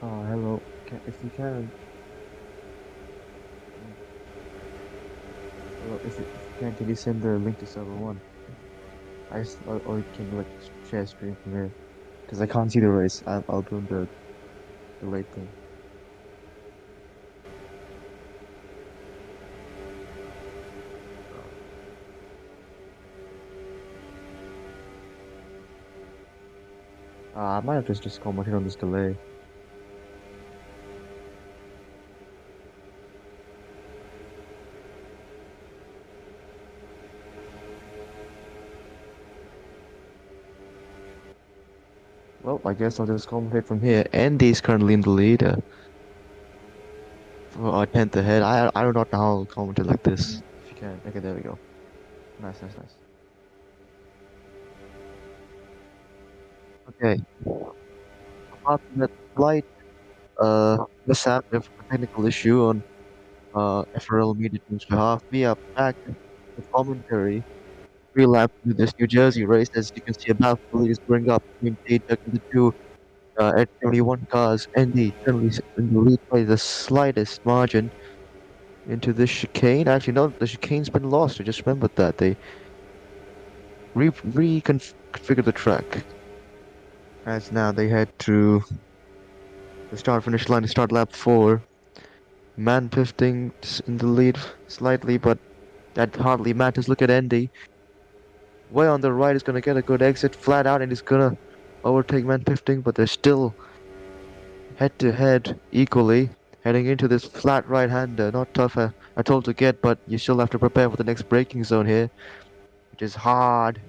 Hello. If you can, hello, if you can you send the link to server one? Or you can like share screen from here, because I can't see the race. I'll do the late thing. I might have just commented on this delay. Well, I guess I'll just commentate from here. Andy's currently in the lead. For a tenth ahead. I do not know how I'll commentate like this. If you can, okay, there we go. Nice, nice, nice. Okay. Apart from that slight mishap, a technical issue on FRL Media Team's behalf, we are back with commentary. Three laps into this New Jersey race, as you can see above, the lead is going up between Tate and the two at 71 cars. Andy currently in the lead by the slightest margin into this chicane. Actually, no, the chicane's been lost. I just remembered that they reconfigured the track. as now they head to the start finish line to start lap 4. Man Pifting in the lead slightly, but that hardly matters. Look at Andy. Way on the right is going to get a good exit flat out and he's going to overtake Man Pifting, but they're still head to head equally heading into this flat right-hander. Not tough at all to get, but you still have to prepare for the next braking zone here, which is hard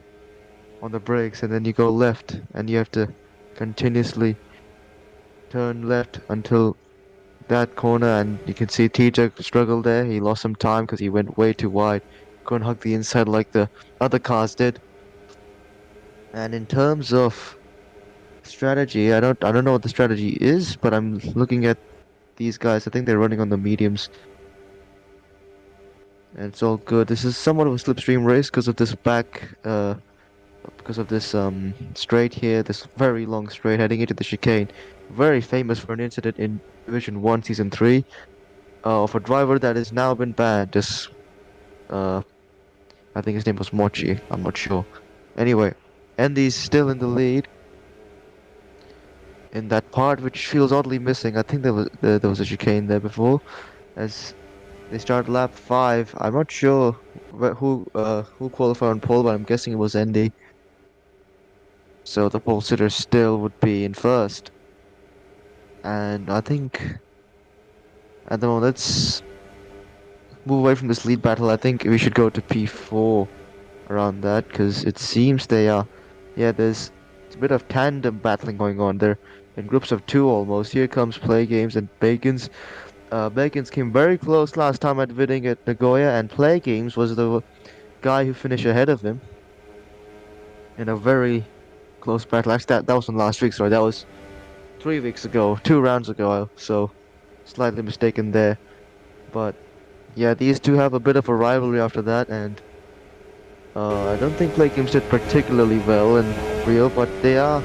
on the brakes, and then you go left and you have to continuously turn left until that corner, and you can see TJ struggled there. He lost some time because he went way too wide. Couldn't hug the inside like the other cars did. And in terms of strategy, I don't know what the strategy is, but I'm looking at these guys. I think they're running on the mediums, and it's all good. This is somewhat of a slipstream race because of this straight here, this very long straight heading into the chicane. Very famous for an incident in Division 1 Season 3 of a driver that has now been banned. This uh I think his name was Mochi, I'm not sure. Anyway, Andy's still in the lead in that part, which feels oddly missing. I think there was a chicane there before. As they start lap 5, I'm not sure who qualified on pole, but I'm guessing it was Andy. So the pole sitter still would be in first. And I think at the moment, let's move away from this lead battle. I think we should go to P4 around that because it seems they are. Yeah, there's a bit of tandem battling going on. They're in groups of 2 almost. Here comes Play Games and Bacons. Bacons came very close last time at winning at Nagoya, and Play Games was the guy who finished ahead of him in a very close battle. Actually, that wasn't last week, sorry. That was 3 weeks ago, 2 rounds ago. So slightly mistaken there. But yeah, these two have a bit of a rivalry after that, and I don't think Play Games did particularly well in Rio, but they are,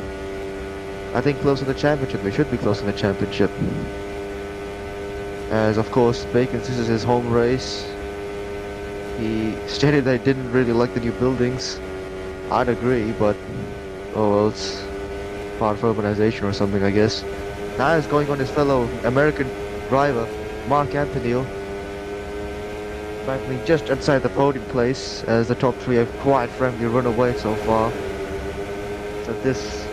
I think, close in the championship. They should be close in the championship. As of course, Bacon, this is his home race. He stated that he didn't really like the new buildings. I'd agree, but oh well, it's part of urbanization or something, I guess. Now it's going on his fellow American driver, Mark Anthony, battling just outside the podium place, as the top 3 have quite friendly run away so far. So this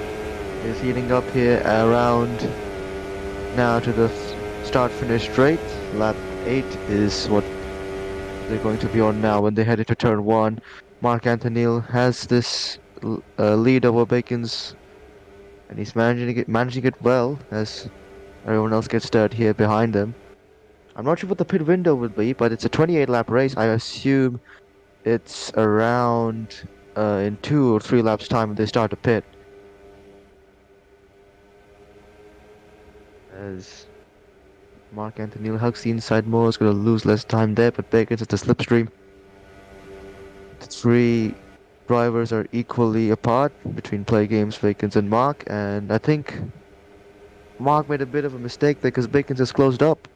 is heating up here around now to the start-finish straight. Lap 8 is what they're going to be on now when they head into turn 1. Mark Anthony has this lead over Bacon's, and he's managing it well as everyone else gets stirred here behind him. I'm not sure what the pit window would be, but it's a 28 lap race. I assume it's around in 2 or 3 laps time when they start to pit. As Mark Anthony hugs the inside more, is going to lose less time there, but Bacon's at the slipstream. The 3 drivers are equally apart between Play Games, Bacon's, and Mark, and I think Mark made a bit of a mistake there because Bacon's is closed up,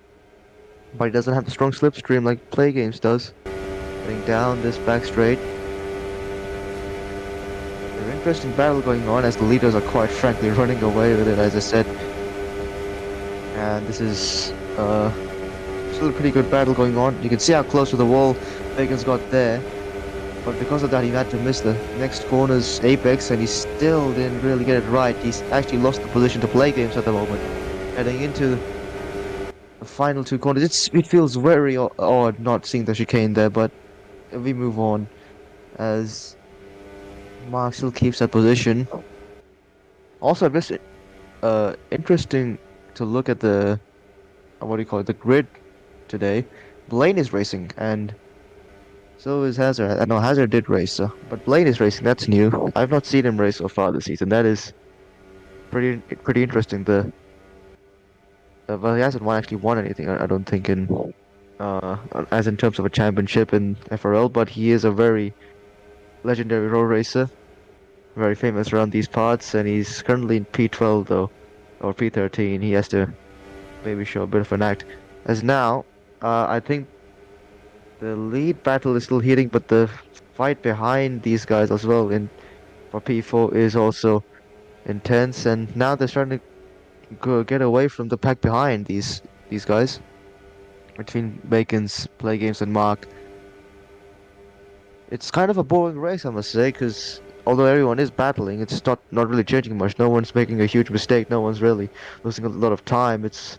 but he doesn't have the strong slipstream like Play Games does. Heading down this back straight. An interesting battle going on as the leaders are quite frankly running away with it, as I said. And this is still a pretty good battle going on. You can see how close to the wall Bacon's got there. But because of that, he had to miss the next corner's apex, and he still didn't really get it right. He's actually lost the position to Play Games at the moment. Heading into the final 2 corners. It feels very odd not seeing the chicane there, but we move on as Mark still keeps that position. Also, I guess interesting to look at the what do you call it, the grid today. Blaine is racing, and so is Hazard. I know Hazard did race, but Blaine is racing. That's new. I've not seen him race so far this season. That is pretty interesting. Well, he hasn't actually won anything. I don't think as in terms of a championship in FRL, but he is a very legendary road racer, very famous around these parts, and he's currently in P12 though, or P13. He has to maybe show a bit of an act. As now, I think the lead battle is still heating, but the fight behind these guys as well in for P4 is also intense, and now they're starting to get away from the pack behind these guys between Bacon's play games and Mark. It's kind of a boring race, I must say, because although everyone is battling, it's not really changing much. No one's making a huge mistake. No one's really losing a lot of time. It's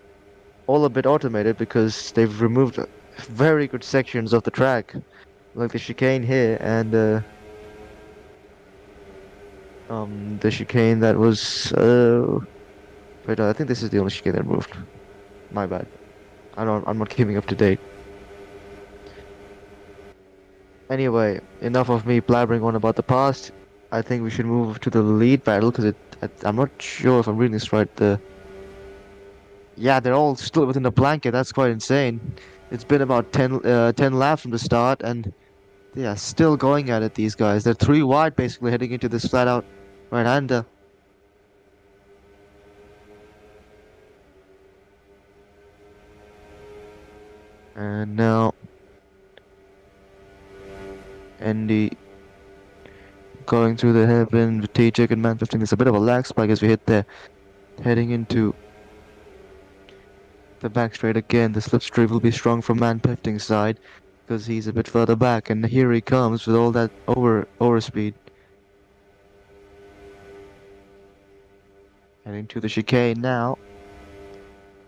all a bit automated because they've removed very good sections of the track, like the chicane here and the chicane that was wait, I think this is the only chicane that moved. My bad. I'm not keeping up to date. Anyway, enough of me blabbering on about the past. I think we should move to the lead battle because I'm not sure if I'm reading this right. Yeah, they're all still within the blanket. That's quite insane. It's been about 10 laps from the start, and yeah, still going at it, these guys. They're three wide basically heading into this flat out right-hander. And now Andy going through the hairpin with T-Check and Man 15. It's a bit of a lag spike as we hit there. Heading into the back straight again. The slipstream will be strong from Man 15's side because he's a bit further back. And here he comes with all that overspeed. Heading to the chicane now.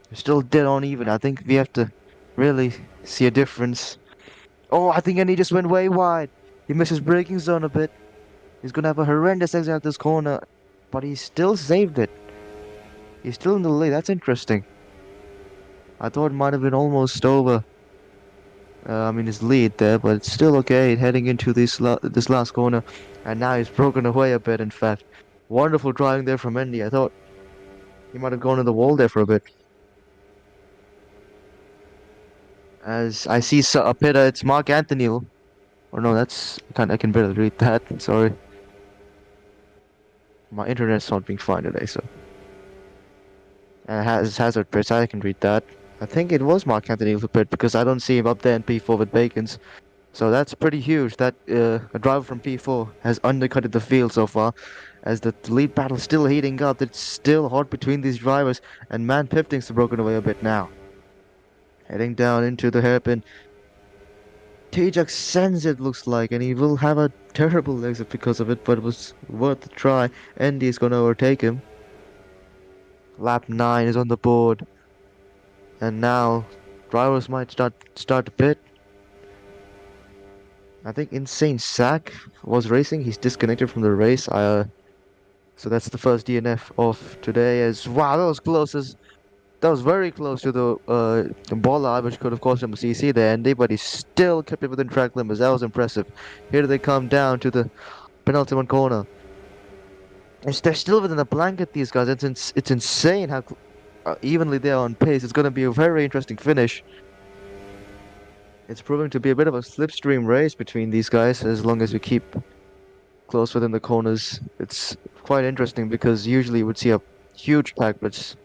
They're still dead on even. I think we have to really see a difference. Oh, I think Andy just went way wide. He missed his braking zone a bit. He's gonna have a horrendous exit out this corner, but he still saved it. He's still in the lead. That's interesting. I thought it might have been almost over. I mean, his lead there, but it's still okay. Heading into this last corner, and now he's broken away a bit. In fact, wonderful driving there from Andy. I thought he might have gone to the wall there for a bit. As I see a pit, it's Mark Anthony. Or no, I can barely read that. Sorry, my internet's not being fine today, so. Has hazard pits. I can read that. I think it was Mark Anthony with pit because I don't see him up there in P4 with Bacons. So that's pretty huge. That a driver from P4 has undercutted the field so far, as the lead battle still heating up. It's still hot between these drivers, and Man Pifting's broken away a bit now. Heading down into the hairpin. Tajak sends it, looks like, and he will have a terrible exit because of it, but it was worth a try. Andy's gonna overtake him. Lap 9 is on the board. And now drivers might start to pit. I think Insane Sack was racing. He's disconnected from the race. So that's the first DNF of today. As wow, that was very close to the ball, which could have cost him a CC there, Andy, but he still kept it within track limits. That was impressive. Here they come down to the penultimate corner. They're still within the blanket, these guys. It's insane how evenly they are on pace. It's going to be a very interesting finish. It's proving to be a bit of a slipstream race between these guys as long as we keep close within the corners. It's quite interesting because usually you would see a huge pack, but it's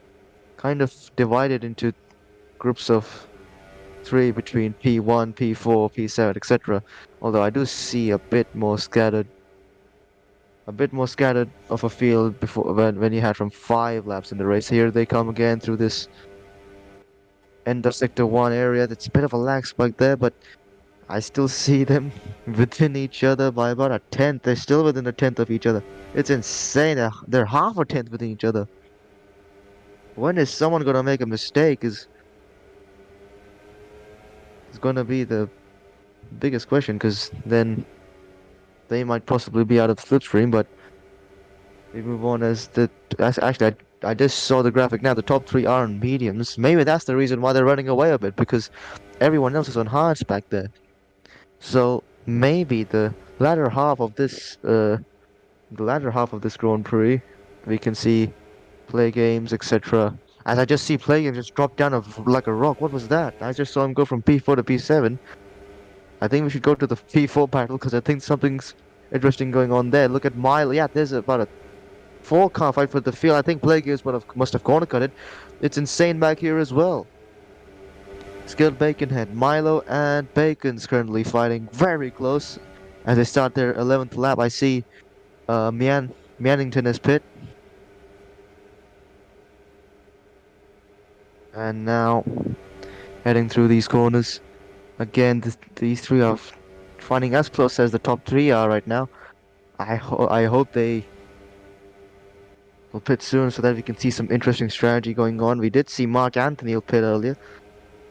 kind of divided into groups of three between P1, P4, P7, etc. Although I do see a bit more scattered of a field before when you had from 5 laps in the race. Here they come again through this end of sector 1 area. That's a bit of a lag spike there, but I still see them within each other by about a tenth. They're still within a tenth of each other. It's insane. They're half a tenth within each other. When is someone gonna make a mistake is gonna be the biggest question, because then they might possibly be out of slipstream. But we move on actually I just saw the graphic now. The top 3 are on mediums. Maybe that's the reason why they're running away a bit, because everyone else is on hards back there. So maybe the latter half of this Grand Prix, we can see play games, etc. As I just see play games just drop down like a rock. What was that? I just saw him go from P4 to P7. I think we should go to the P4 battle because I think something's interesting going on there. Look at Milo. Yeah, there's about a 4-car fight for the field. I think play games must have corner cut it. It's insane back here as well. Skilled Baconhead, Milo and Bacon's currently fighting very close as they start their 11th lap. I see Mannington is pit. And now heading through these corners. Again, these three are finding as close as the top three are right now. I hope they will pit soon so that we can see some interesting strategy going on. We did see Mark Anthony will pit earlier,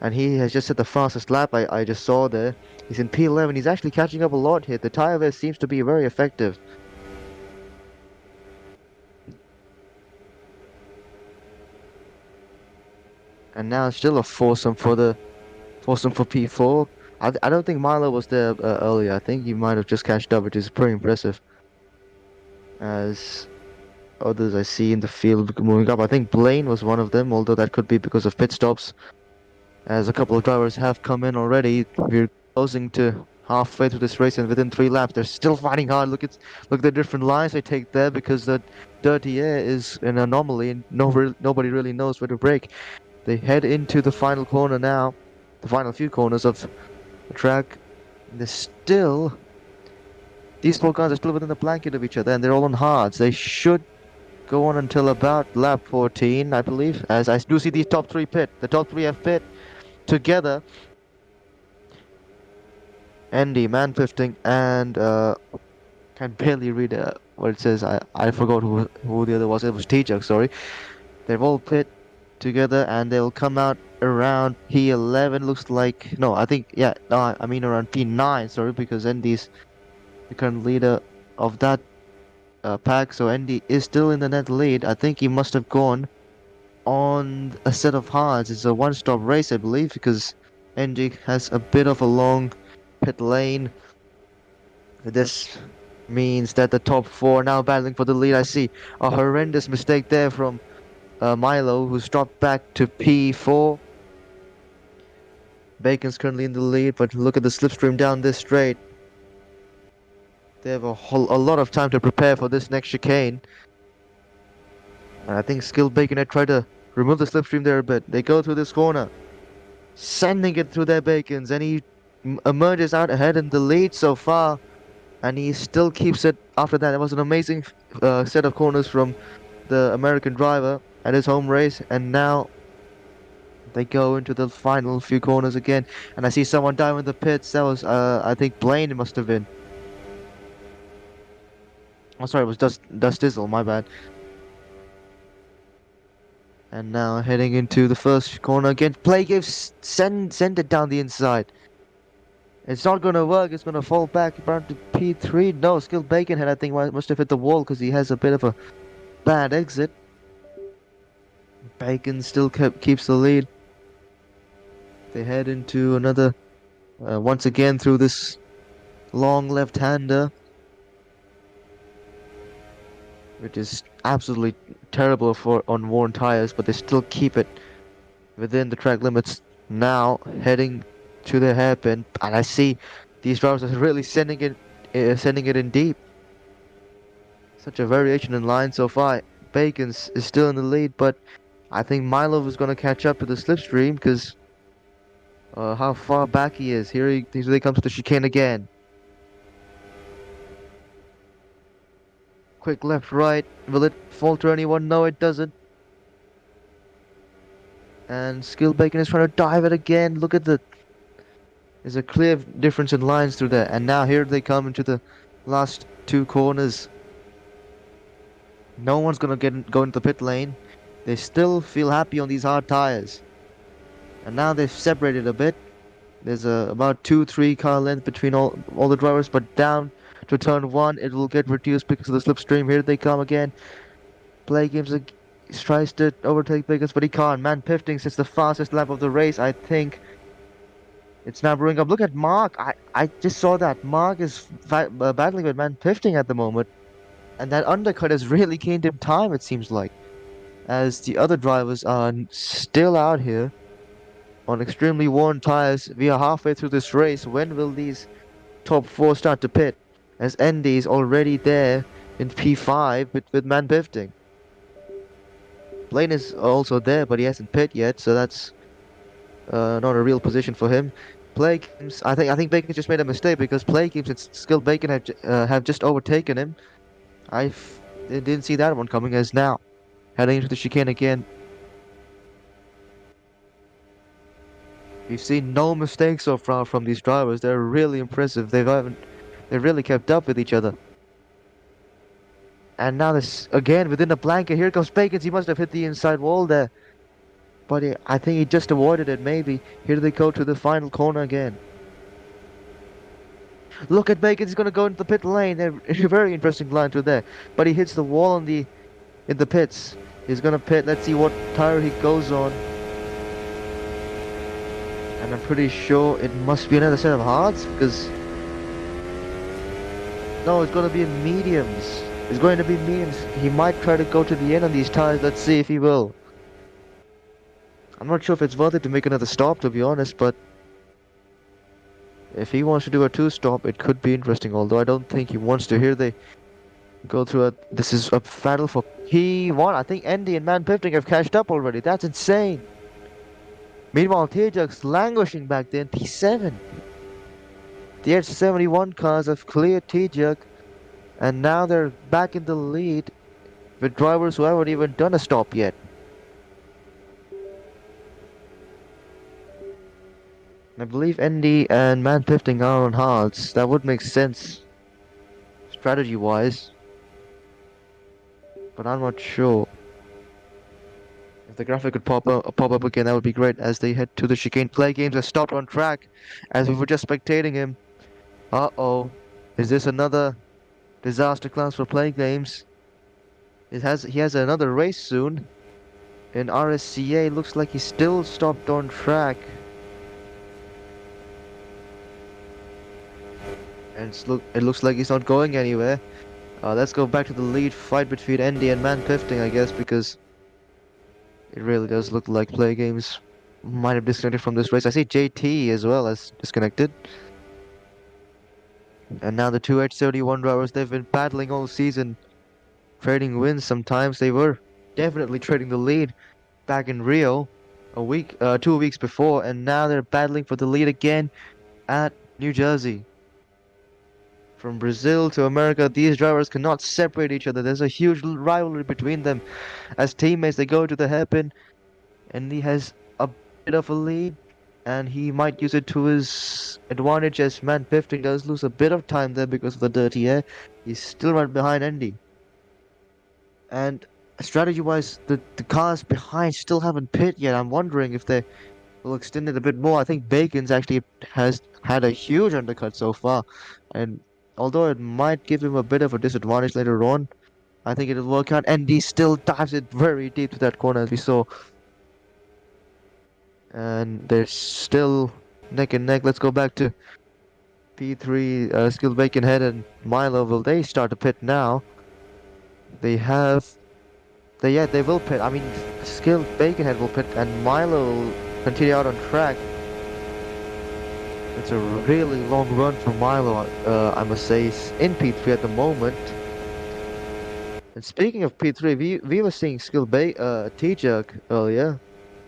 and he has just hit the fastest lap I just saw there. He's in P11. He's actually catching up a lot here. The tire wear seems to be very effective. And now it's still a foursome for P4. I don't think Milo was there earlier. I think he might have just catched up, which is pretty impressive. As others I see in the field moving up, I think Blaine was one of them, although that could be because of pit stops. As a couple of drivers have come in already, we're closing to halfway through this race, and within 3 laps, they're still fighting hard. Look at the different lines they take there, because the dirty air is an anomaly, and nobody really knows where to brake. They head into the final corner now, the final few corners of the track. And these four cars are still within the blanket of each other, and they're all on hards. They should go on until about lap 14, I believe. As I do see these top three pit. The top three have pit together. Andy, man 15, and can barely read what it says. I forgot who the other was. It was T-Jug, sorry. They've all pit together, and they'll come out around P11. Looks like no, I think yeah, no, I mean around P9. Sorry, because Andy's the current leader of that pack. So Andy is still in the net lead. I think he must have gone on a set of hards. It's a one-stop race, I believe, because Andy has a bit of a long pit lane. This means that the top four now battling for the lead. I see a horrendous mistake there from Milo, who's dropped back to P4. Bacon's currently in the lead, but look at the slipstream down this straight. They have a lot of time to prepare for this next chicane. And I think Skilled Bacon had tried to remove the slipstream there a bit. They go through this corner, sending it through their Bacons, and he emerges out ahead in the lead so far. And he still keeps it after that. It was an amazing set of corners from the American driver at his home race. And now they go into the final few corners again. And I see someone dive in the pits. That was, I think, Blaine it must have been. Oh, sorry, it was Dust Dizzle, my bad. And now heading into the first corner again. Play gives send it down the inside. It's not gonna work. It's gonna fall back around to P3. No, Skilled Baconhead I think must have hit the wall because he has a bit of a bad exit. Bacon still keeps the lead. They head into another once again through this long left-hander, which is absolutely terrible for on worn tires, but they still keep it within the track limits. Now heading to the hairpin, and I see these drivers are really sending it in deep. Such a variation in line so far. Bacon's is still in the lead, but I think Milo is going to catch up to the slipstream because how far back he is. Here he comes to the chicane again. Quick left, right. Will it falter anyone? No, it doesn't. And Skill Bacon is trying to dive it again. Look at there's a clear difference in lines through there. And now here they come into the last two corners. No one's gonna go into the pit lane. They still feel happy on these hard tires. And now they've separated a bit. There's about 2-3 car length between all the drivers, but down to turn one, it will get reduced because of the slipstream. Here they come again. Play games tries to overtake Vegas, but he can't. Man, Pifting sits the fastest lap of the race. I think it's now brewing up. Look at Mark. I just saw that. Mark is battling with Man Pifting at the moment. And that undercut has really gained him time, it seems like. As the other drivers are still out here on extremely worn tires. We are halfway through this race. When will these top four start to pit? As Andy is already there in P5 with Man Pifting. Blaine is also there, but he hasn't pit yet, so that's not a real position for him. Play Games, I think Bacon just made a mistake because Play Games and Skilled Bacon have just overtaken him. I didn't see that one coming as now heading into the chicane again. We've seen no mistakes so far from these drivers. They're really impressive. They really kept up with each other. And now this again within the blanket. Here comes Bacons. He must have hit the inside wall there, but I think he just avoided it. Maybe here they go to the final corner again. Look at Bacon. He's gonna go into the pit lane. A very interesting line through there, but he hits the wall in the pits. He's gonna pit. Let's see what tire he goes on. And I'm pretty sure it must be another set of hards because no, it's gonna be mediums. It's going to be mediums. He might try to go to the end on these tires. Let's see if he will. I'm not sure if it's worth it to make another stop, to be honest, but if he wants to do a two-stop, it could be interesting. Although I don't think he wants to. Here they go through a. This is a battle for P1. I think Andy and Man Pifting have cashed up already. That's insane. Meanwhile, Tearjug's languishing back there in P7. The H71 cars have cleared Tearjug, and now they're back in the lead with drivers who haven't even done a stop yet. I believe Andy and Man Pifting are on hards. That would make sense strategy-wise, but I'm not sure. If the graphic could pop up again, that would be great. As they head to the chicane, Play Games has stopped on track, as we were just spectating him. Uh-oh, is this another disaster class for Play Games? He has another race soon in RSCA. Looks like he's still stopped on track, and it looks like he's not going anywhere. Let's go back to the lead fight between Andy and Man Pifting, I guess, because it really does look like Play Games might have disconnected from this race. I see JT as well as disconnected. And now the two H71 drivers, they've been battling all season, trading wins sometimes. They were definitely trading the lead back in Rio 2 weeks before, and now they're battling for the lead again at New Jersey. From Brazil to America, these drivers cannot separate each other. There's a huge rivalry between them. As teammates, they go to the hairpin, and he has a bit of a lead, and he might use it to his advantage as Man Pifting does lose a bit of time there because of the dirty air. He's still right behind Andy. And strategy-wise, the cars behind still haven't pit yet. I'm wondering if they will extend it a bit more. I think Bacon's actually has had a huge undercut so far, and although it might give him a bit of a disadvantage later on, I think it'll work out. And he still dives it very deep to that corner as we saw. And they're still neck and neck. Let's go back to P3, Skilled Bacon Head and Milo. Will they start to pit now? They will pit. I mean, Skilled Bacon Head will pit and Milo will continue out on track. It's a really long run for Milo, I must say. He's in P3 at the moment. And speaking of P3, we were seeing Skilled T-Jug earlier,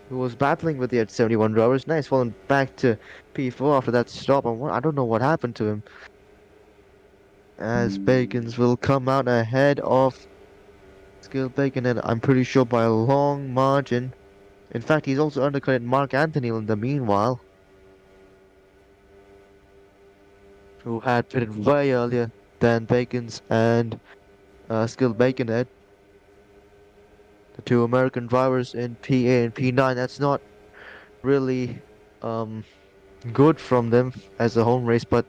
who was battling with the H71 drivers. Now he's fallen back to P4 after that stop. I don't know what happened to him. As Bacons will come out ahead of Skilled Bacon, and I'm pretty sure by a long margin. In fact, he's also undercutted Mark Anthony in the meanwhile, who had pitted way earlier than Bacons and Skilled Baconhead. The two American drivers in P8 and P9. That's not really good from them as a home race, but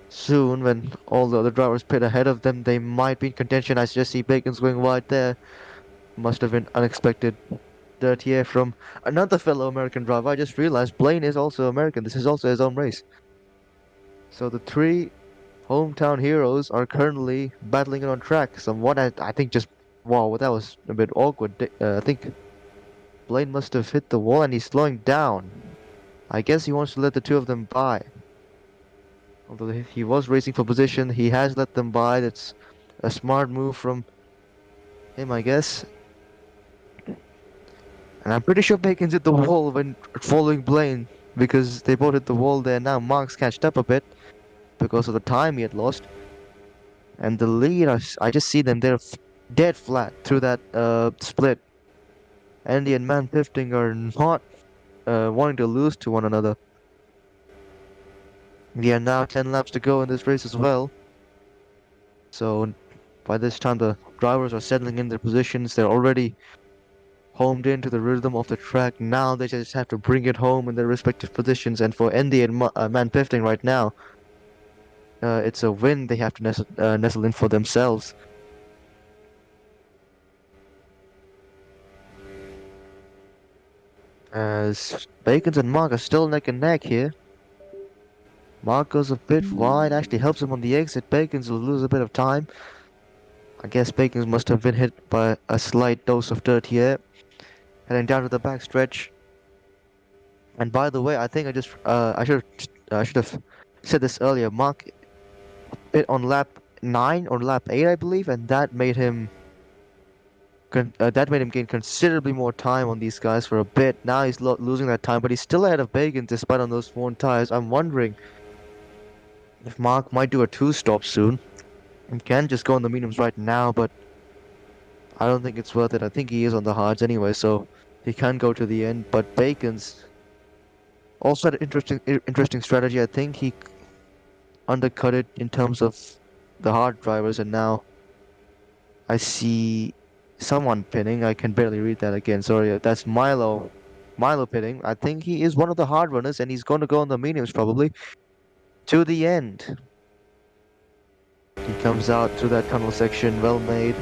soon when all the other drivers pit ahead of them, they might be in contention. I just see Bacon's going wide there. Must have been unexpected dirty air from another fellow American driver. I just realized Blaine is also American. This is also his own race. So the three hometown heroes are currently battling it on track. Somewhat, I think just, wow, that was a bit awkward. I think Blaine must have hit the wall and he's slowing down. I guess he wants to let the two of them by. Although he was racing for position, he has let them by. That's a smart move from him, I guess. And I'm pretty sure Bacon's hit the wall when following Blaine, because they both hit the wall there. Now Mark's catched up a bit because of the time he had lost. And the lead, I just see them, they're dead flat through that split. Andy and Man Pifting are not wanting to lose to one another. We are now 10 laps to go in this race as well. So by this time, the drivers are settling in their positions. They're already homed into the rhythm of the track. Now they just have to bring it home in their respective positions. And for Andy and Man 15 right now, it's a win they have to nestle in for themselves. As Bacons and Mark are still neck and neck here. Mark goes a bit wide, actually helps him on the exit. Bacons will lose a bit of time. I guess Bacons must have been hit by a slight dose of dirt here. Heading down to the back stretch. And by the way, I think I should have said this earlier. Mark hit on lap 9 or lap 8, I believe, and that made him gain considerably more time on these guys for a bit. Now he's losing that time, but he's still ahead of Bacon despite on those worn tires. I'm wondering if Mark might do a 2-stop soon. He can just go on the mediums right now, but I don't think it's worth it. I think he is on the hards anyway, so he can go to the end. But Bacon's also had an interesting strategy. I think he undercut it in terms of the hard drivers, and now I see someone pinning. I can barely read that again. Sorry, that's Milo. Milo pinning. I think he is one of the hard runners, and he's going to go on the mediums probably to the end. He comes out through that tunnel section, well made.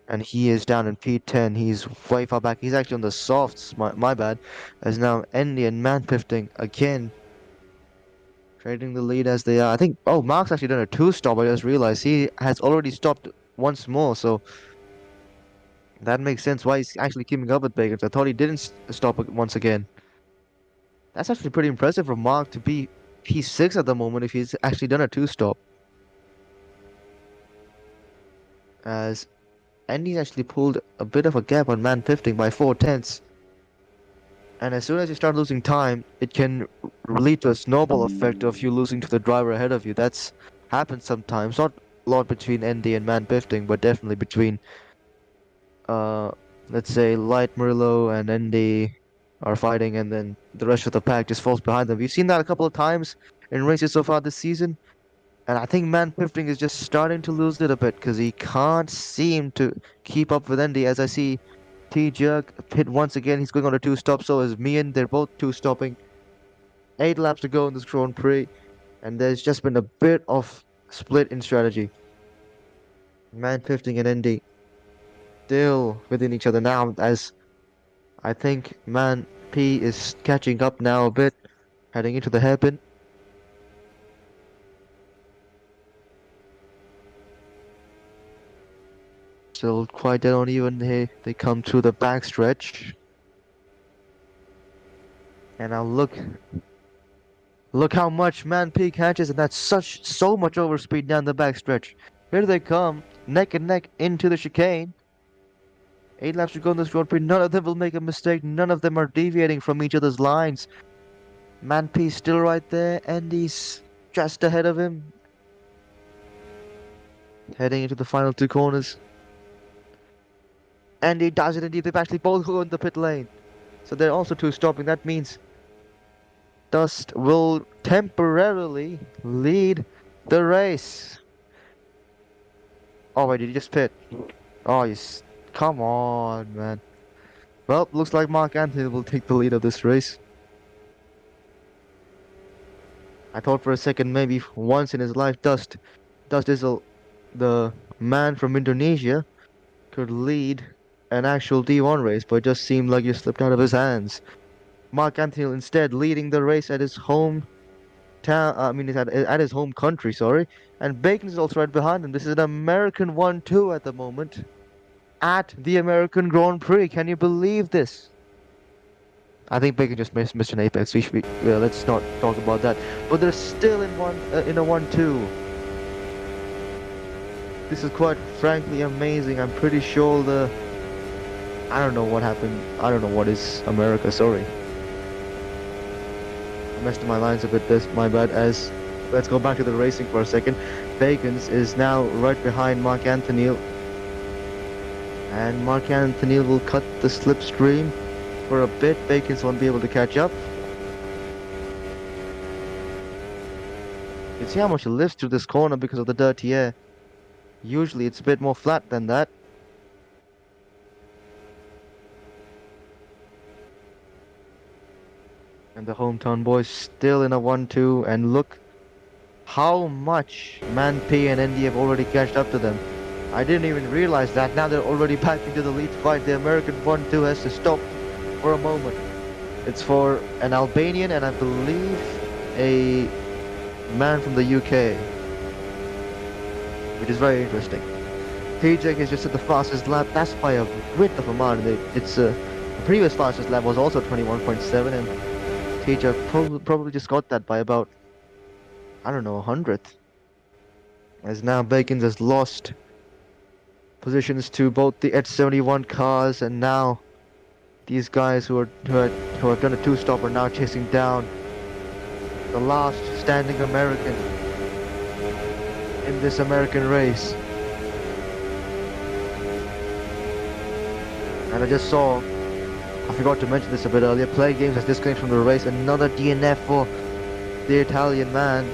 And he is down in P10. He's way far back. He's actually on the softs. My bad. As now Andy and Man15 again trading the lead as they are. I think. Oh, Mark's actually done a 2-stop. I just realized he has already stopped once more. So that makes sense why he's actually keeping up with Bacon. I thought he didn't stop once again. That's actually pretty impressive for Mark to be P6 at the moment if he's actually done a 2-stop. As Andy's actually pulled a bit of a gap on Man15 by 4/10. And as soon as you start losing time, it can lead to a snowball effect of you losing to the driver ahead of you. That's happened sometimes. Not a lot between Andy and Man15, but definitely between, let's say, Light Murillo and Andy are fighting, and then the rest of the pack just falls behind them. We've seen that a couple of times in races so far this season. And I think Man15 is just starting to lose it a bit because he can't seem to keep up with Andy. As I see T-Jerk hit once again. He's going on a 2-stop. So is Mian. They're both 2-stopping. 8 laps to go in this Grand Prix. And there's just been a bit of split in strategy. Man15 and Andy still within each other now, as I think Man P is catching up now a bit, heading into the hairpin. Still quite dead on even here. They come through the backstretch. And now look how much Man P catches, and that's so much overspeed down the backstretch. Here they come, neck and neck into the chicane. 8 laps to go in this Grand Prix. None of them will make a mistake. None of them are deviating from each other's lines. Man P still right there. Andy's just ahead of him. Heading into the final 2 corners. Andy does it indeed. They've actually both go in the pit lane. So they're also 2-stopping. That means Dust will temporarily lead the race. Oh wait, did he just pit? Oh, yes. Come on, man. Well, looks like Mark Anthony will take the lead of this race. I thought for a second maybe once in his life Dust Diesel, the man from Indonesia, could lead an actual D1 race, but it just seemed like it slipped out of his hands. Mark Anthony instead leading the race at his home town. At his home country, sorry. And Bacon is also right behind him. This is an American 1-2 at the moment, at the American Grand Prix. Can you believe this? I think Bacon just missed an apex. Let's not talk about that. But they're still in a 1-2. This is quite frankly amazing. I'm pretty sure I don't know what happened. I don't know what is America. Sorry. I messed up my lines a bit. That's my bad. As let's go back to the racing for a second. Bacon's is now right behind Mark Anthony, and Mark Anthony will cut the slipstream for a bit. Bacons won't be able to catch up. You see how much he lifts through this corner because of the dirty air. Usually it's a bit more flat than that. And the hometown boys still in a 1-2. And look how much Manpei and Andy have already catched up to them. I didn't even realize that. Now they're already back into the lead fight. The American 1-2 has to stop for a moment. It's for an Albanian and I believe a man from the UK, which is very interesting. TJ has just hit the fastest lap. That's by a width of a margin. The previous fastest lap was also 21.7, and TJ probably just got that by about, I don't know, 100th. As now Bacons has lost positions to both the H71 cars, and now these guys who have done a two-stop are now chasing down the last standing American in this American race. And I just saw, I forgot to mention this a bit earlier, Play Games has disconnected from the race. Another DNF for the Italian man.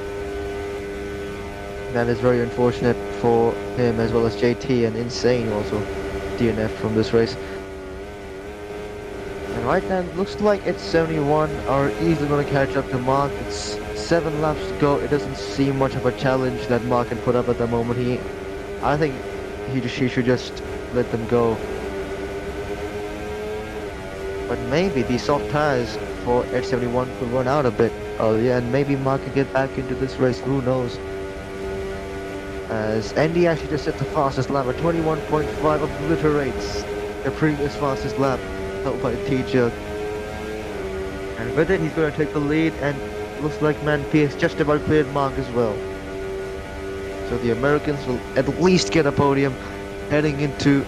That is very unfortunate for him, as well as JT and Insane also DNF from this race. And right now it looks like it's 71 are easily going to catch up to Mark. It's 7 laps to go. It doesn't seem much of a challenge that Mark can put up at the moment. I think he should just let them go. But maybe the soft tires for H71 could run out a bit earlier, and maybe Mark can get back into this race. Who knows? As Andy actually just set the fastest lap at 21.5, obliterates the previous fastest lap held by T-Jerk. And with it, he's going to take the lead, and looks like Manpei has just about cleared Mark as well. So the Americans will at least get a podium heading into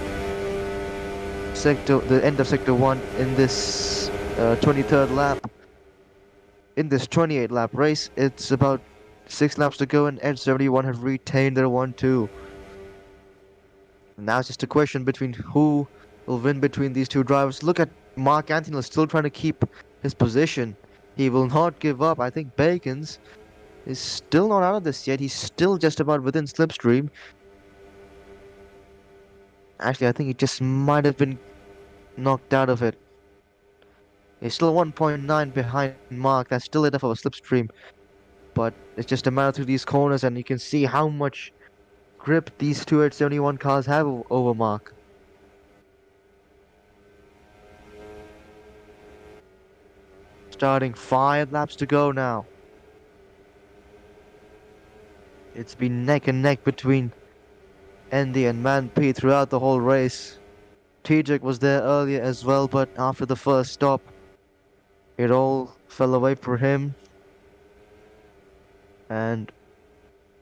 the end of Sector 1 in this 23rd lap. In this 28 lap race, it's about 6 laps to go, and N71 have retained their 1-2. Now it's just a question between who will win between these two drivers. Look at Mark Anthony still trying to keep his position. He will not give up. I think Bacons is still not out of this yet. He's still just about within slipstream. Actually, I think he just might have been knocked out of it. He's still 1.9 behind Mark. That's still enough of a slipstream. But it's just a matter through these corners, and you can see how much grip these two 871 cars have over Mark. Starting 5 laps to go now. It's been neck and neck between Andy and Manpei throughout the whole race. Tijek was there earlier as well, but after the first stop, it all fell away for him. And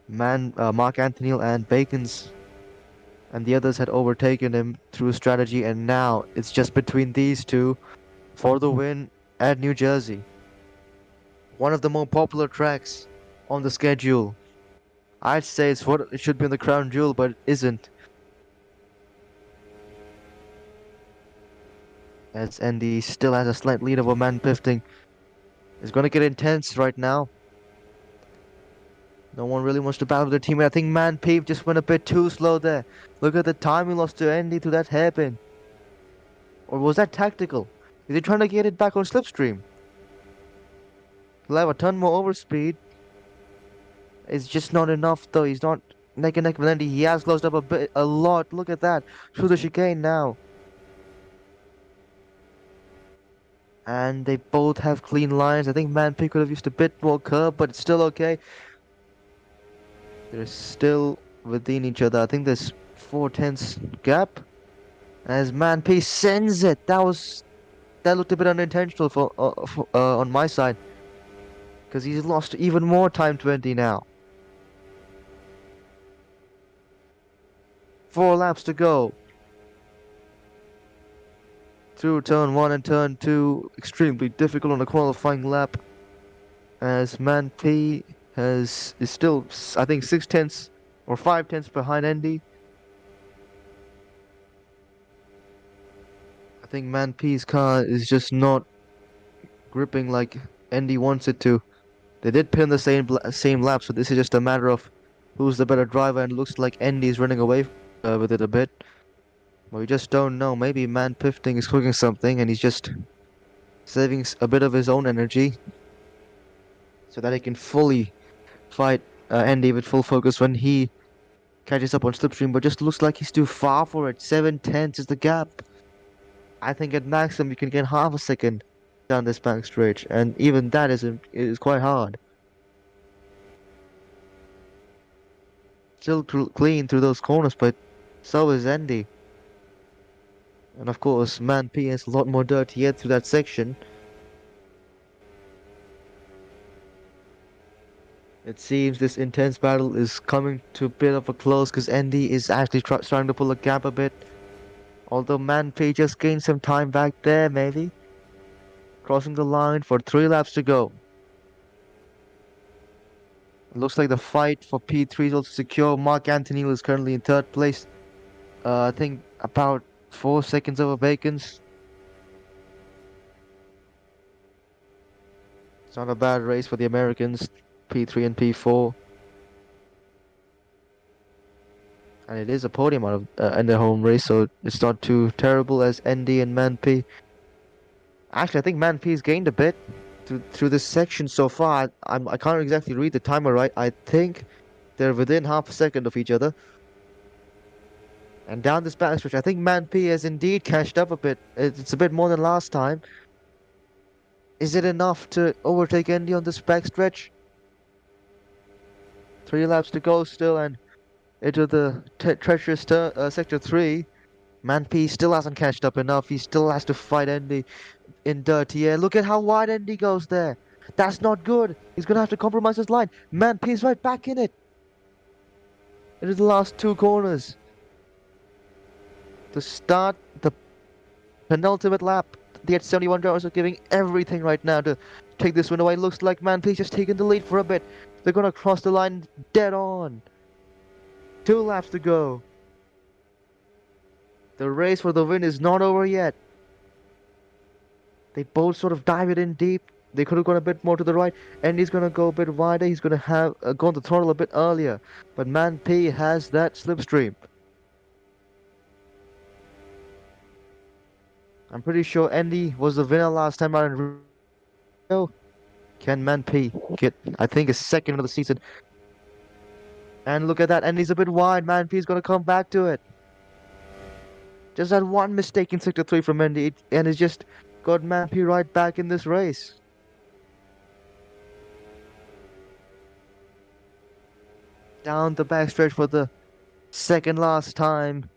Mark Anthony and Bacons and the others had overtaken him through strategy, and now it's just between these two for the win at New Jersey. One of the more popular tracks on the schedule. I'd say it's what it should be in the crown jewel, but it isn't. As Andy still has a slight lead over Manpifting. It's going to get intense right now. No one really wants to battle their teammate. I think Manpave just went a bit too slow there. Look at the time he lost to Andy to that hairpin. Or was that tactical? Is he trying to get it back on slipstream? He'll have a ton more overspeed. It's just not enough though. He's not neck and neck with Andy. He has closed up a lot. Look at that. Through the chicane now. And they both have clean lines. I think Manpave could have used a bit more curb, but it's still okay. They're still within each other. I think there's 4/10 gap. As Manpei sends it. That looked a bit unintentional on my side, because he's lost even more time 20 now. 4 laps to go. Through turn 1 and turn 2, extremely difficult on a qualifying lap. As Manpei is still, I think, 6/10 or 5/10 behind Andy. think Man P's car is just not gripping like Andy wants it to. They did pin the same lap, so this is just a matter of who's the better driver, and looks like Andy's running away with it a bit. But we just don't know. Maybe Man Pifting is cooking something, and he's just saving a bit of his own energy so that he can fully fight Andy with full focus when he catches up on slipstream. But just looks like he's too far for it. 7/10 is the gap. I think at maximum you can get half a second down this back stretch, and even that is quite hard. Still clean through those corners, but so is Andy. And of course, Man P has a lot more dirt yet through that section. It seems this intense battle is coming to a bit of a close because Andy is actually starting to pull a gap a bit. Although Man P just gained some time back there, maybe. Crossing the line for 3 laps to go. It looks like the fight for P3 is also secure. Mark Anthony is currently in 3rd place. I think about 4 seconds over Bacon's. It's not a bad race for the Americans, P3 and P4. And it is a podium out of in their home race, so it's not too terrible as Andy and Man P. Actually, I think Man P's gained a bit through this section so far. I can't exactly read the timer right. I think they're within half a second of each other. And down this backstretch, I think Man P has indeed catched up a bit. It's a bit more than last time. Is it enough to overtake Andy on this backstretch? 3 laps to go still, and into the treacherous sector 3. Man P still hasn't catched up enough. He still has to fight Andy in dirty air. Look at how wide Andy goes there. That's not good. He's going to have to compromise his line. Man P's right back in it. Into the last 2 corners. To start the penultimate lap. The 71 drivers are giving everything right now to take this win away. Looks like Man P's just taking the lead for a bit. They're going to cross the line dead on. 2 laps to go. The race for the win is not over yet. They both sort of dive it in deep. They could have gone a bit more to the right. Andy's going to go a bit wider. He's going to have gone the throttle a bit earlier. But Man P has that slipstream. I'm pretty sure Andy was the winner last time out in Rio. Can Man P get, I think, a second of the season? And look at that. Andy's a bit wide. Man P is going to come back to it. Just that one mistake in sector 3 from Andy, and it's just got Man P right back in this race. Down the backstretch for the second last time.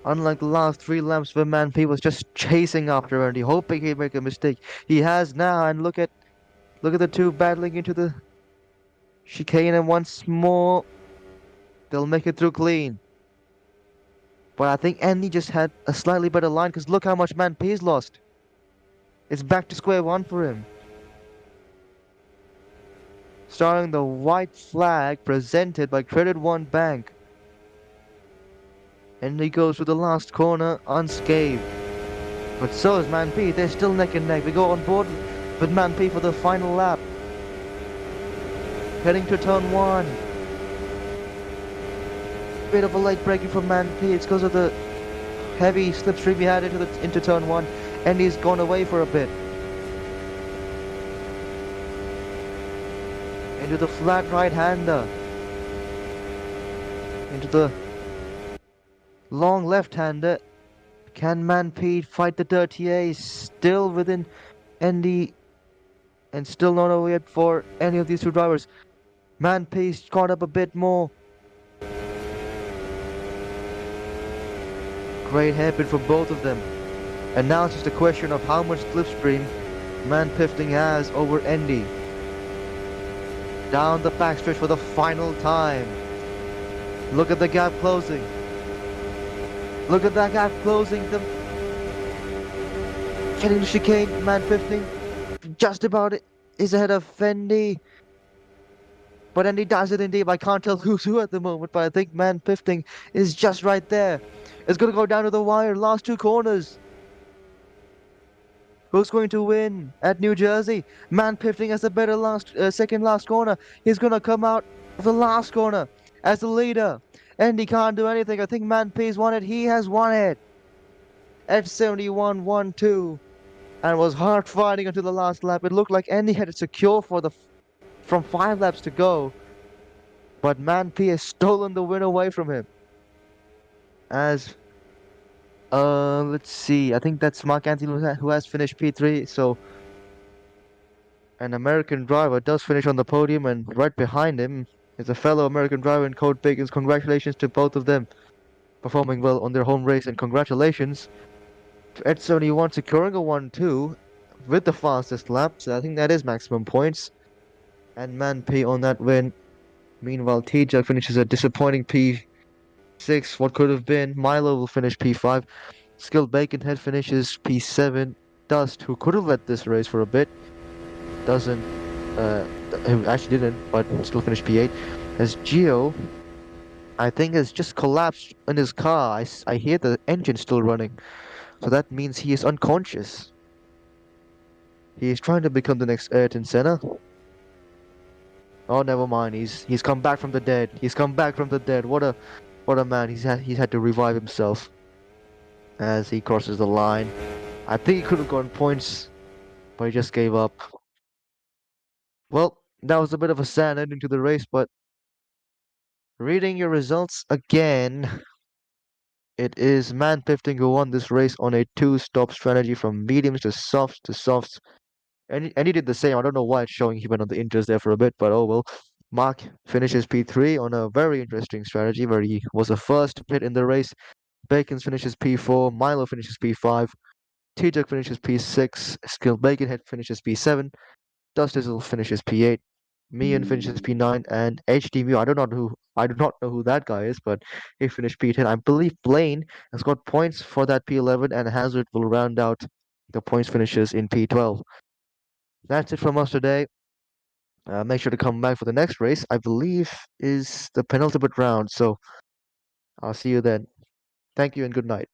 Unlike the last 3 laps where Man P was just chasing after Andy, hoping he'd make a mistake. He has now, and look at the 2 battling into the chicane, and once more they'll make it through clean. But I think Andy just had a slightly better line, because look how much Man P's lost. It's back to square one for him. Starting the white flag presented by Credit One Bank. And he goes through the last corner unscathed. But so is Man P. They're still neck and neck. We go on board with Man P for the final lap. Heading to turn 1. Bit of a late braking from Man P. It's because of the heavy slipstream he had into turn 1. And he's gone away for a bit. Into the flat right-hander. Into the long left-hander. Can Man P fight the dirty A? Still within Andy, and still not over yet for any of these 2 drivers. Man P's caught up a bit more. Great hairpin for both of them. And now it's just a question of how much slipstream Man Pifting has over Andy. Down the backstretch for the final time. Look at the gap closing. Look at that gap closing. Getting the chicane. Man Pifting just about is ahead of Andy. But Andy does it indeed. I can't tell who's who at the moment, but I think Man Pifting is just right there. It's going to go down to the wire. Last 2 corners. Who's going to win at New Jersey? Man Piffling has a better second last corner. He's gonna come out of the last corner as the leader, and he can't do anything. I think Man P's won it. He has won it at 71-1-2, and was hard fighting until the last lap. It looked like Andy had it secure from 5 laps to go, but Man P has stolen the win away from him. As let's see. I think that's Mark Anthony who has finished P3. So an American driver does finish on the podium, and right behind him is a fellow American driver in Code Bacons. Congratulations to both of them performing well on their home race, and congratulations to Ed71 securing a 1-2 with the fastest lap. So I think that is maximum points. And Man P on that win. Meanwhile, TJ finishes a disappointing P6. What could have been? Milo will finish P5. Skilled Baconhead finishes P7. Dust, who could have led this race for a bit, doesn't. He actually didn't, but still finished P8. As Gio, I think, has just collapsed in his car. I hear the engine still running, so that means he is unconscious. He is trying to become the next Ayrton Senna. Oh, never mind. He's come back from the dead. He's come back from the dead. What a man. He's had to revive himself as he crosses the line. I think he could have gotten points, but he just gave up. Well, that was a bit of a sad ending to the race, but reading your results again, it is Man Pifting who won this race on a two-stop strategy from mediums to softs. And he did the same. I don't know why it's showing he went on the inters there for a bit, but oh well. Mark finishes P3 on a very interesting strategy where he was the first to pit in the race. Bacons finishes P4, Milo finishes P5, T-Jug finishes P6, Skilled Baconhead finishes P7, Dustizzle finishes P8, Mian finishes P9, and HD Mew, I do not know who that guy is, but he finished P10. I believe Blaine has got points for that P11, and Hazard will round out the points finishes in P12. That's it from us today. Make sure to come back for the next race. I believe is the penultimate round. So I'll see you then. Thank you and good night.